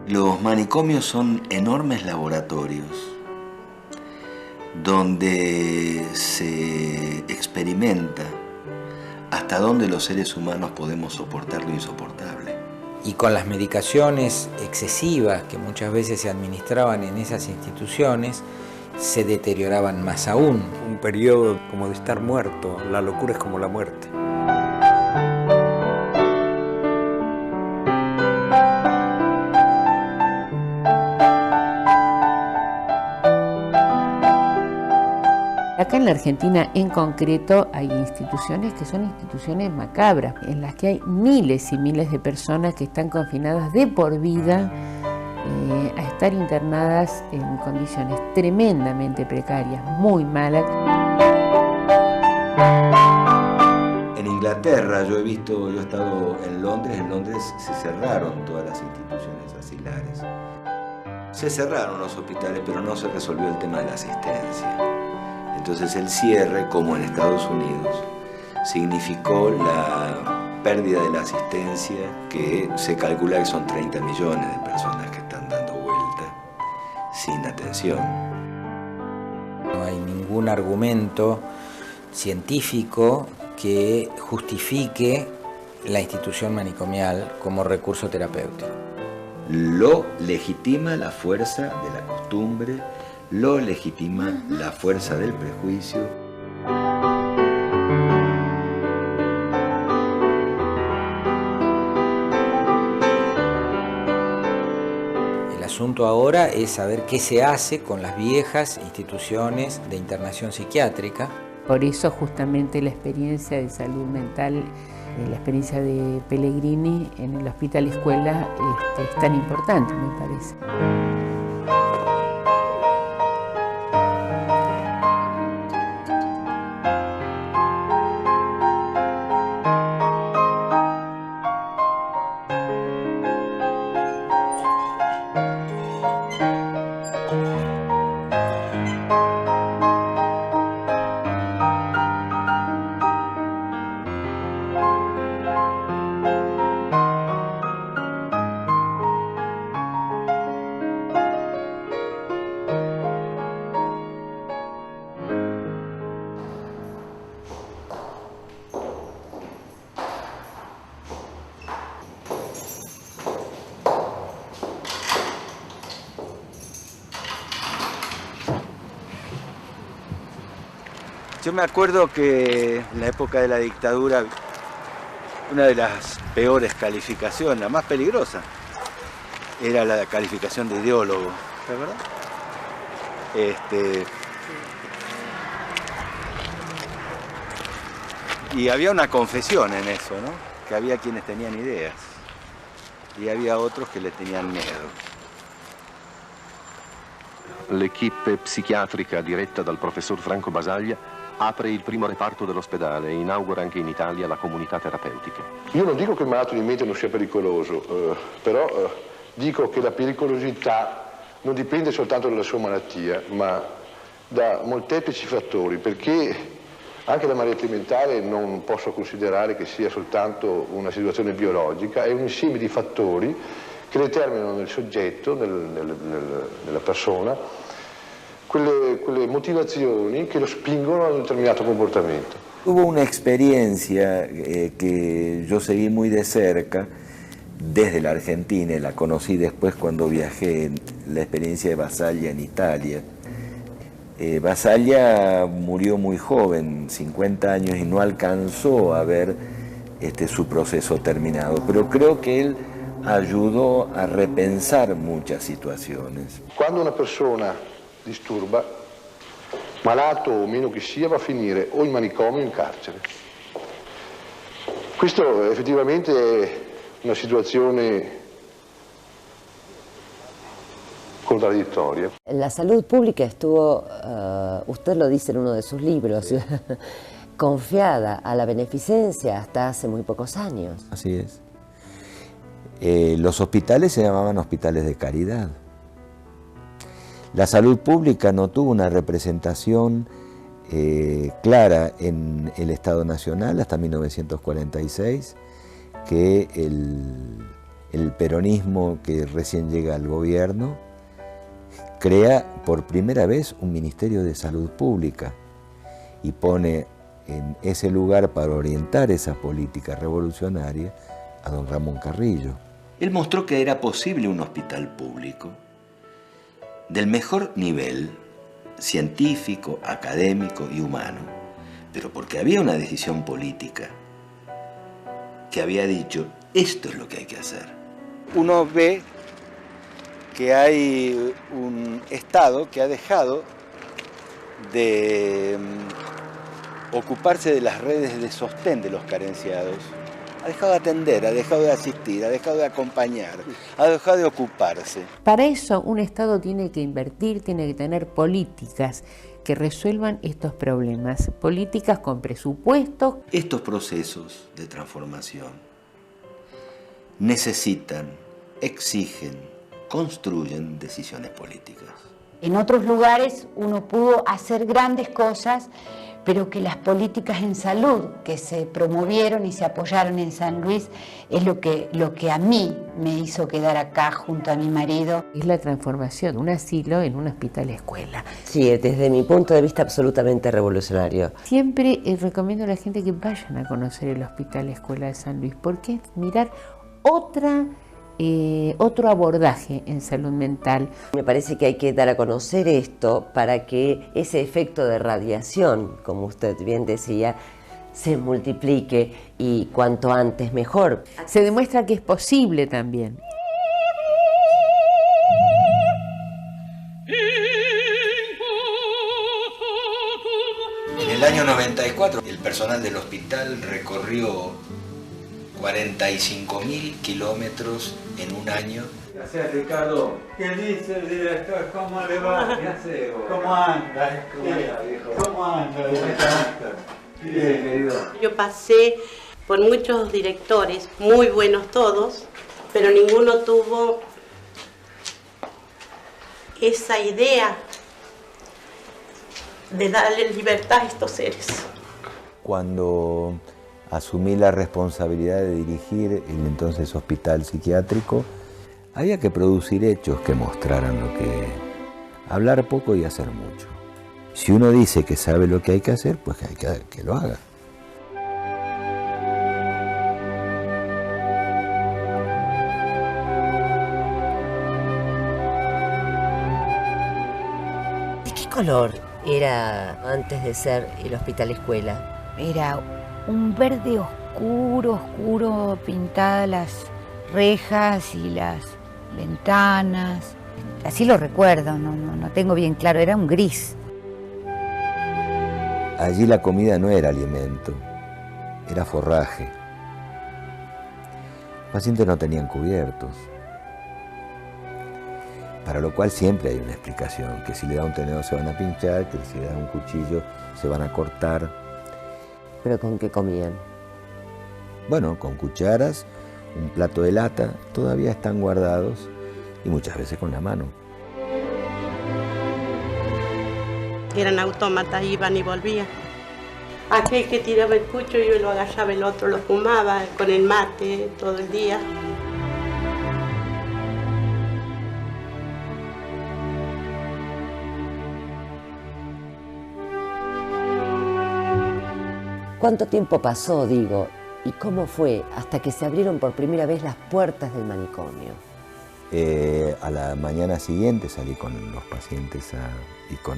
Los manicomios son enormes laboratorios donde se experimenta hasta dónde los seres humanos podemos soportar lo insoportable. Y con las medicaciones excesivas que muchas veces se administraban en esas instituciones, se deterioraban más aún. Un periodo como de estar muerto, la locura es como la muerte. Acá en la Argentina en concreto hay instituciones que son instituciones macabras, en las que hay miles y miles de personas que están confinadas de por vida a estar internadas en condiciones tremendamente precarias, muy malas. En Inglaterra yo he estado en Londres se cerraron todas las instituciones asilares. Se cerraron los hospitales, pero no se resolvió el tema de la asistencia. Entonces el cierre, como en Estados Unidos, significó la pérdida de la asistencia, que se calcula que son 30 millones de personas que están dando vuelta sin atención. No hay ningún argumento científico que justifique la institución manicomial como recurso terapéutico. Lo legitima la fuerza de la costumbre, lo legitima la fuerza del prejuicio. El asunto ahora es saber qué se hace con las viejas instituciones de internación psiquiátrica. Por eso justamente la experiencia de salud mental, la experiencia de Pellegrini en el Hospital Escuela es tan importante, me parece. Yo me acuerdo que en la época de la dictadura, una de las peores calificaciones, la más peligrosa, era la calificación de ideólogo, ¿verdad? Y había una confesión en eso, ¿no? Que había quienes tenían ideas y había otros que le tenían miedo. L'equipe psichiatrica diretta dal professor Franco Basaglia apre il primo reparto dell'ospedale e inaugura anche in Italia la comunità terapeutica. Io non dico che il malato di mente non sia pericoloso, però dico che la pericolosità non dipende soltanto dalla sua malattia, ma da molteplici fattori, perché anche la malattia mentale non posso considerare che sia soltanto una situazione biologica, è un insieme di fattori che determinano nel soggetto, nella persona, quelle motivazioni che lo spingono a un determinato comportamento. Hubo una experiencia que yo seguí muy de cerca desde la Argentina, y la conocí después cuando viajé, la experiencia de Basaglia en Italia. Basaglia murió muy joven, 50 años, y no alcanzó a ver su proceso terminado, pero creo que él ayudó a repensar muchas situaciones. Quando una persona disturba, malato o meno che sia, va a finire o in manicomio o in carcere. Questo effettivamente è una situazione contraddittoria. La salud pública estuvo, usted lo dice en uno de sus libros, confiada a la beneficencia hasta hace muy pocos años. Así es. Los hospitales se llamaban hospitales de caridad. La salud pública no tuvo una representación clara en el Estado Nacional hasta 1946, que el peronismo que recién llega al gobierno crea por primera vez un Ministerio de Salud Pública y pone en ese lugar para orientar esa política revolucionaria a don Ramón Carrillo. Él mostró que era posible un hospital público del mejor nivel científico, académico y humano, pero porque había una decisión política que había dicho, esto es lo que hay que hacer. Uno ve que hay un Estado que ha dejado de ocuparse de las redes de sostén de los carenciados, ha dejado de atender, ha dejado de asistir, ha dejado de acompañar, ha dejado de ocuparse. Para eso un Estado tiene que invertir, tiene que tener políticas que resuelvan estos problemas, políticas con presupuestos. Estos procesos de transformación necesitan, exigen, construyen decisiones políticas. En otros lugares uno pudo hacer grandes cosas, pero que las políticas en salud que se promovieron y se apoyaron en San Luis es lo que a mí me hizo quedar acá junto a mi marido. Es la transformación de un asilo en un hospital escuela. Sí, desde mi punto de vista absolutamente revolucionario. Siempre recomiendo a la gente que vayan a conocer el Hospital Escuela de San Luis, porque es mirar otro abordaje en salud mental. Me parece que hay que dar a conocer esto para que ese efecto de radiación, como usted bien decía, se multiplique y cuanto antes mejor. Se demuestra que es posible también. En el año 94, el personal del hospital recorrió 45.000 kilómetros en un año. Gracias, Ricardo. ¿Qué dice el director? ¿Cómo le va? ¿Qué hace? ¿Cómo anda? ¿Cómo anda, director? Bien, querido. Yo pasé por muchos directores, muy buenos todos, pero ninguno tuvo esa idea de darle libertad a estos seres. Cuando asumí la responsabilidad de dirigir el entonces hospital psiquiátrico, había que producir hechos que mostraran lo que... hablar poco y hacer mucho. Si uno dice que sabe lo que hay que hacer, pues hay que lo haga. ¿De qué color era antes de ser el hospital escuela? Era un verde oscuro, oscuro, pintadas las rejas y las ventanas. Así lo recuerdo, no tengo bien claro, era un gris. Allí la comida no era alimento, era forraje. Los pacientes no tenían cubiertos, para lo cual siempre hay una explicación, que si le da un tenedor se van a pinchar, que si le da un cuchillo se van a cortar. ¿Pero con qué comían? Bueno, con cucharas, un plato de lata, todavía están guardados, y muchas veces con la mano. Eran autómatas, iban y volvían. Aquel que tiraba el pucho, yo lo agachaba, el otro lo fumaba con el mate todo el día. ¿Cuánto tiempo pasó, digo, y cómo fue hasta que se abrieron por primera vez las puertas del manicomio? A la mañana siguiente salí con los pacientes y con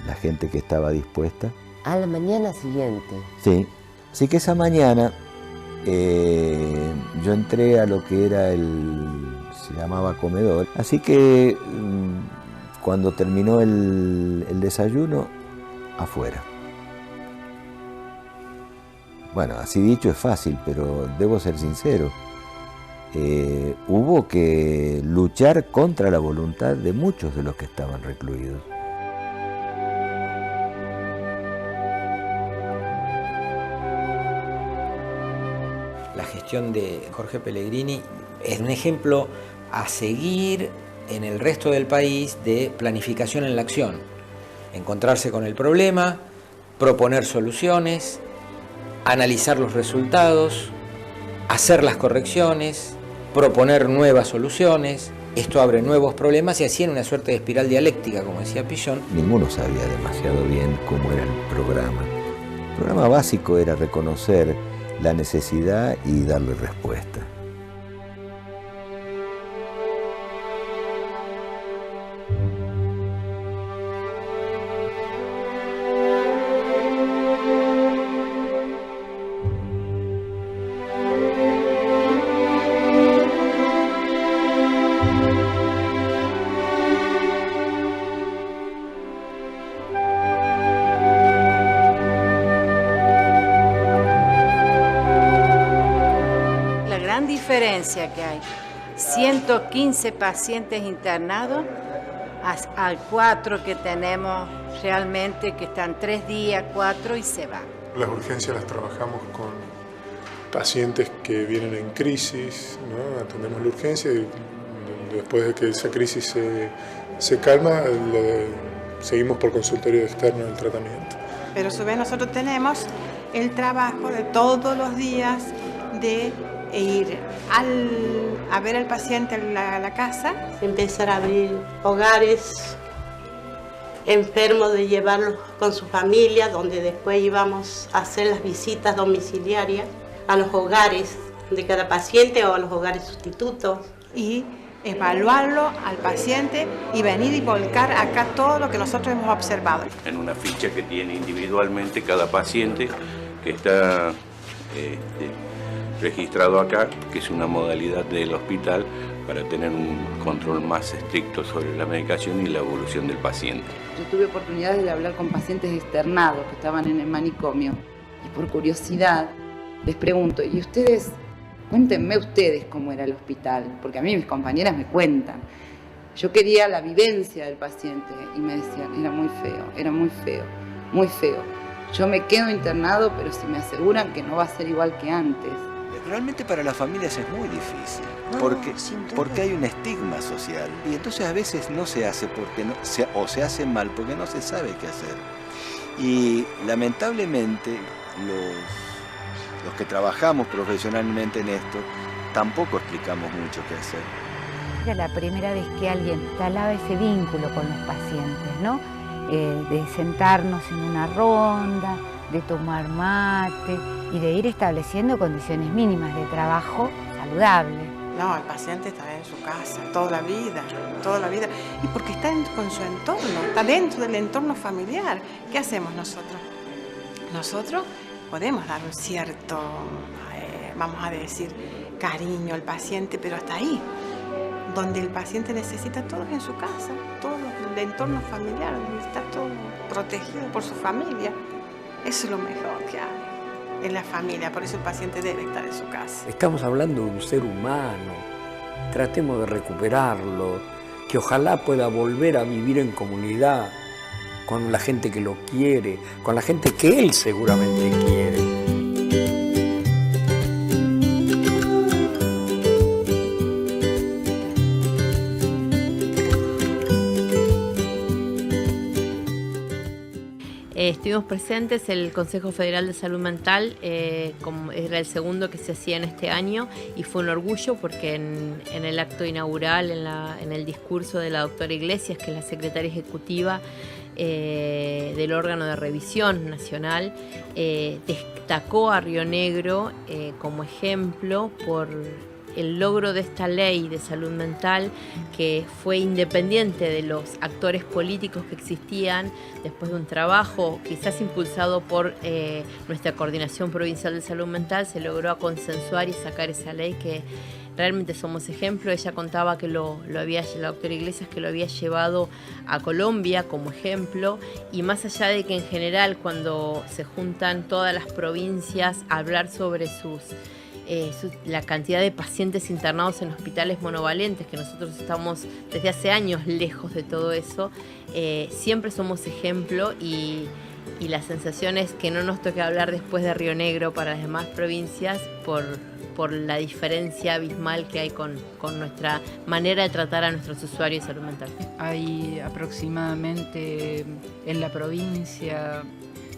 la gente que estaba dispuesta. ¿A la mañana siguiente? Sí. Así que esa mañana yo entré a lo que era se llamaba comedor. Así que cuando terminó el desayuno, afuera. Bueno, así dicho es fácil, pero debo ser sincero. Hubo que luchar contra la voluntad de muchos de los que estaban recluidos. gestión de Jorge Pellegrini es un ejemplo a seguir en el resto del país de planificación en la acción. Encontrarse con el problema, proponer soluciones, analizar los resultados, hacer las correcciones, proponer nuevas soluciones. Esto abre nuevos problemas y así en una suerte de espiral dialéctica, como decía Pillon. Ninguno sabía demasiado bien cómo era el programa. El programa básico era reconocer la necesidad y darle respuesta. Que hay 115 pacientes internados a 4 que tenemos realmente que están 3 días, 4 y se van. Las urgencias las trabajamos con pacientes que vienen en crisis, ¿no? Atendemos la urgencia y después de que esa crisis se calma, seguimos por consultorio externo del tratamiento. Pero a su vez nosotros tenemos el trabajo de todos los días de ir a ver al paciente a la casa. Empezar a abrir hogares enfermos, de llevarlos con su familia, donde después íbamos a hacer las visitas domiciliarias a los hogares de cada paciente o a los hogares sustitutos. Y evaluarlo al paciente y venir y volcar acá todo lo que nosotros hemos observado. En una ficha que tiene individualmente cada paciente que está registrado acá, que es una modalidad del hospital para tener un control más estricto sobre la medicación y la evolución del paciente. Yo tuve oportunidades de hablar con pacientes externados que estaban en el manicomio y por curiosidad les pregunto, ¿y ustedes, cuéntenme ustedes cómo era el hospital? Porque a mí mis compañeras me cuentan. Yo quería la vivencia del paciente y me decían, era muy feo, era muy feo, muy feo. Yo me quedo internado, pero si me aseguran que no va a ser igual que antes. Realmente para las familias es muy difícil, porque hay un estigma social y entonces a veces no se hace o se hace mal porque no se sabe qué hacer. Y lamentablemente los que trabajamos profesionalmente en esto tampoco explicamos mucho qué hacer. Era la primera vez que alguien instalaba ese vínculo con los pacientes, ¿no? De sentarnos en una ronda, de tomar mate y de ir estableciendo condiciones mínimas de trabajo saludable. No, el paciente está en su casa toda la vida, toda la vida. Y porque está con su entorno, está dentro del entorno familiar. ¿Qué hacemos nosotros? Nosotros podemos dar un cierto, vamos a decir, cariño al paciente, pero hasta ahí. Donde el paciente necesita todo en su casa, todo el entorno familiar, donde está todo protegido por su familia. Eso es lo mejor que hay en la familia, por eso el paciente debe estar en su casa. Estamos hablando de un ser humano, tratemos de recuperarlo, que ojalá pueda volver a vivir en comunidad, con la gente que lo quiere, con la gente que él seguramente quiere. Estuvimos presentes el Consejo Federal de Salud Mental, como era el segundo que se hacía en este año, y fue un orgullo porque en el acto inaugural, en el discurso de la doctora Iglesias, que es la secretaria ejecutiva del órgano de revisión nacional, destacó a Río Negro como ejemplo por el logro de esta ley de salud mental, que fue independiente de los actores políticos que existían, después de un trabajo quizás impulsado por nuestra Coordinación Provincial de Salud Mental, se logró consensuar y sacar esa ley que realmente somos ejemplo. Ella contaba que la doctora Iglesias, que lo había llevado a Colombia como ejemplo, y más allá de que en general cuando se juntan todas las provincias a hablar sobre la cantidad de pacientes internados en hospitales monovalentes, que nosotros estamos desde hace años lejos de todo eso, siempre somos ejemplo y y la sensación es que no nos toque hablar después de Río Negro para las demás provincias por la diferencia abismal que hay con nuestra manera de tratar a nuestros usuarios de salud mental. Hay aproximadamente en la provincia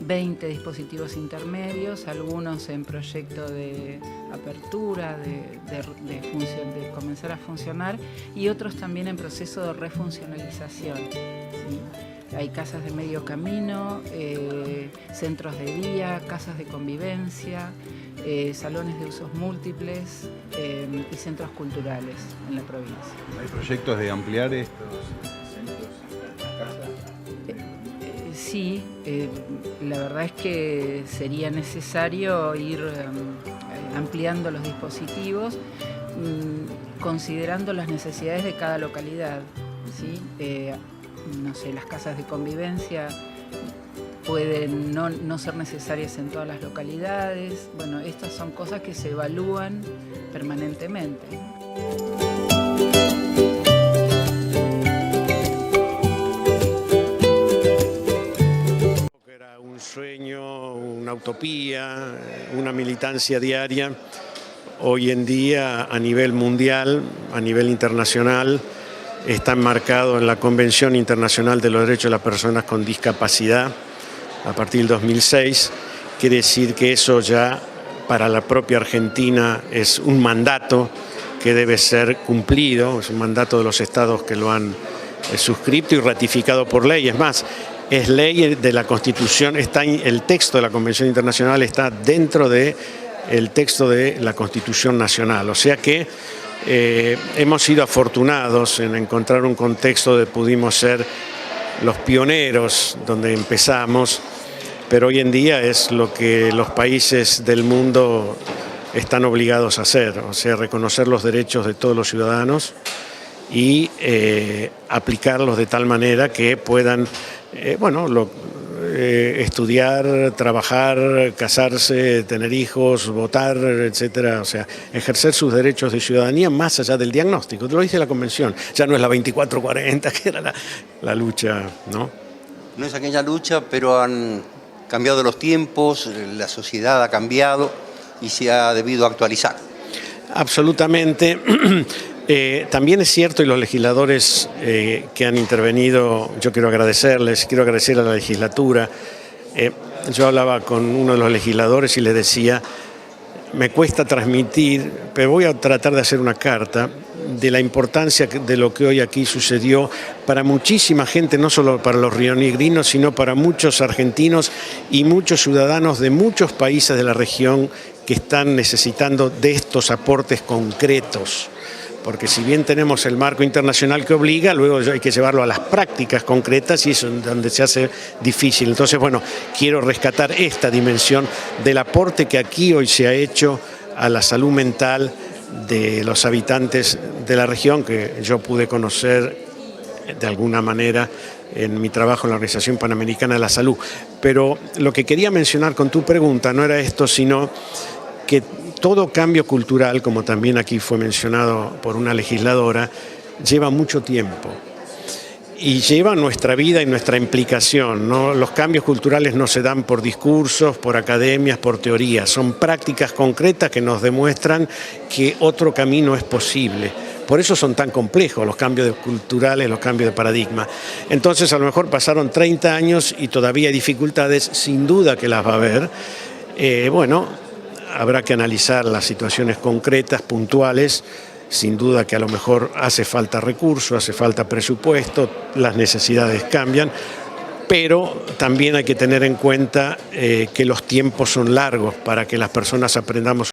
20 dispositivos intermedios, algunos en proyecto de apertura, de comenzar a funcionar, y otros también en proceso de refuncionalización, ¿sí? Hay casas de medio camino, centros de día, casas de convivencia, salones de usos múltiples y centros culturales en la provincia. ¿Hay proyectos de ampliar estos centros, estas casas? Sí, la verdad es que sería necesario ir ampliando los dispositivos, considerando las necesidades de cada localidad, ¿sí? No sé, las casas de convivencia pueden no ser necesarias en todas las localidades. Bueno, estas son cosas que se evalúan permanentemente. Era un sueño, una utopía, una militancia diaria. Hoy en día, a nivel mundial, a nivel internacional, está enmarcado en la Convención Internacional de los Derechos de las Personas con Discapacidad a partir del 2006. Quiere decir que eso ya para la propia Argentina es un mandato que debe ser cumplido, es un mandato de los estados que lo han suscrito y ratificado por ley. Es más, es ley de la Constitución, el texto de la Convención Internacional está dentro del texto de la Constitución Nacional, o sea que hemos sido afortunados en encontrar un contexto donde pudimos ser los pioneros, donde empezamos, pero hoy en día es lo que los países del mundo están obligados a hacer, o sea, reconocer los derechos de todos los ciudadanos y aplicarlos de tal manera que puedan, estudiar, trabajar, casarse, tener hijos, votar, etcétera, o sea, ejercer sus derechos de ciudadanía más allá del diagnóstico. Te lo dice la Convención, ya no es la 2440 que era la lucha, ¿no? No es aquella lucha, pero han cambiado los tiempos, la sociedad ha cambiado y se ha debido actualizar. Absolutamente. También es cierto, y los legisladores que han intervenido, yo quiero agradecerles, quiero agradecer a la legislatura. Yo hablaba con uno de los legisladores y le decía, me cuesta transmitir, pero voy a tratar de hacer una carta de la importancia de lo que hoy aquí sucedió para muchísima gente, no solo para los rionegrinos, sino para muchos argentinos y muchos ciudadanos de muchos países de la región que están necesitando de estos aportes concretos. Porque si bien tenemos el marco internacional que obliga, luego hay que llevarlo a las prácticas concretas y eso es donde se hace difícil. Entonces, bueno, quiero rescatar esta dimensión del aporte que aquí hoy se ha hecho a la salud mental de los habitantes de la región, que yo pude conocer de alguna manera en mi trabajo en la Organización Panamericana de la Salud. Pero lo que quería mencionar con tu pregunta no era esto, sino que todo cambio cultural, como también aquí fue mencionado por una legisladora, lleva mucho tiempo y lleva nuestra vida y nuestra implicación, ¿no? Los cambios culturales no se dan por discursos, por academias, por teorías, son prácticas concretas que nos demuestran que otro camino es posible. Por eso son tan complejos los cambios culturales, los cambios de paradigma. Entonces, a lo mejor pasaron 30 años y todavía hay dificultades, sin duda que las va a haber. Habrá que analizar las situaciones concretas, puntuales. Sin duda que a lo mejor hace falta recursos, hace falta presupuesto, las necesidades cambian, pero también hay que tener en cuenta que los tiempos son largos para que las personas aprendamos